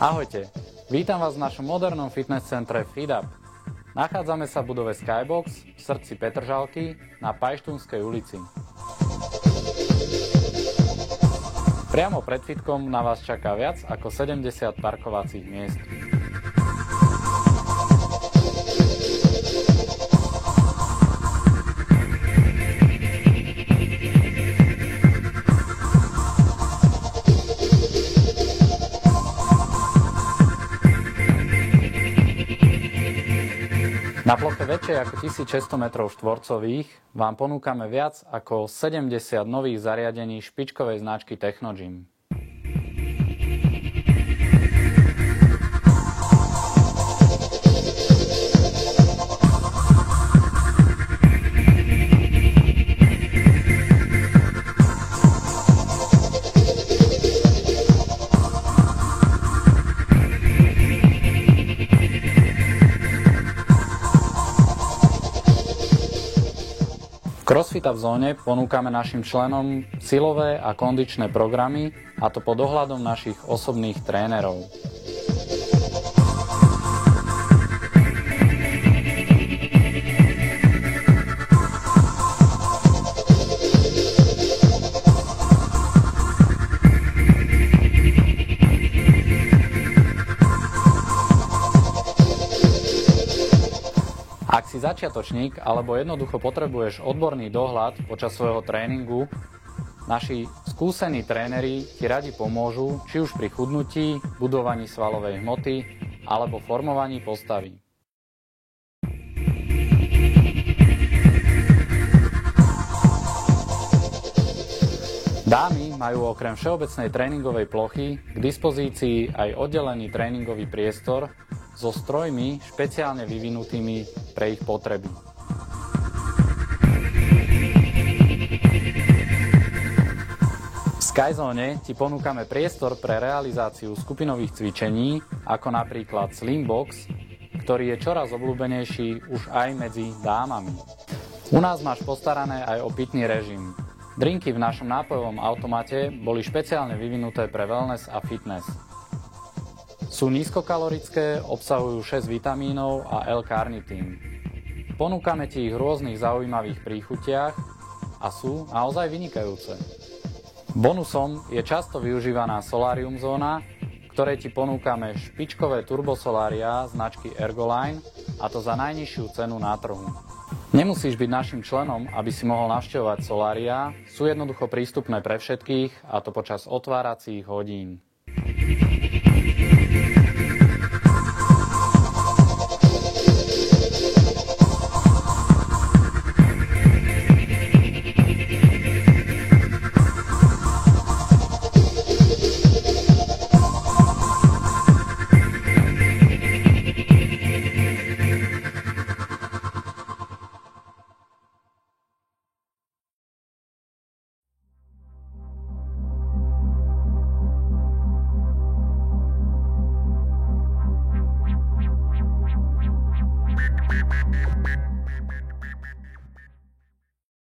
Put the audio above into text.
Ahojte, vítam vás v našom modernom fitness centre FitUp. Nachádzame sa v budove Skybox v srdci Petržalky na Pajštúnskej ulici. Priamo pred fitkom na vás čaká viac ako 70 parkovacích miest. Na ploche väčšej ako 1600 m2 vám ponúkame viac ako 70 nových zariadení špičkovej značky Technogym. V CrossFit v zóne ponúkame našim členom silové a kondičné programy, a to pod dohľadom našich osobných trénerov. Ak si začiatočník alebo jednoducho potrebuješ odborný dohľad počas svojho tréningu, naši skúsení tréneri ti radi pomôžu, či už pri chudnutí, budovaní svalovej hmoty alebo formovaní postavy. Dámy majú okrem všeobecnej tréningovej plochy k dispozícii aj oddelený tréningový priestor so strojmi špeciálne vyvinutými pre ich potreby. V Skyzone ti ponúkame priestor pre realizáciu skupinových cvičení, ako napríklad Slimbox, ktorý je čoraz obľúbenejší už aj medzi dámami. U nás máš postarané aj o pitný režim. Drinky v našom nápojovom automate boli špeciálne vyvinuté pre wellness a fitness. Sú nízkokalorické, obsahujú 6 vitamínov a L-karnitín. Ponúkame ti ich v rôznych zaujímavých príchutiach a sú naozaj vynikajúce. Bonusom je často využívaná solarium zóna, ktorej ti ponúkame špičkové turbosolária značky Ergoline, a to za najnižšiu cenu na trhu. Nemusíš byť našim členom, aby si mohol navštevovať solária, sú jednoducho prístupné pre všetkých, a to počas otváracích hodín.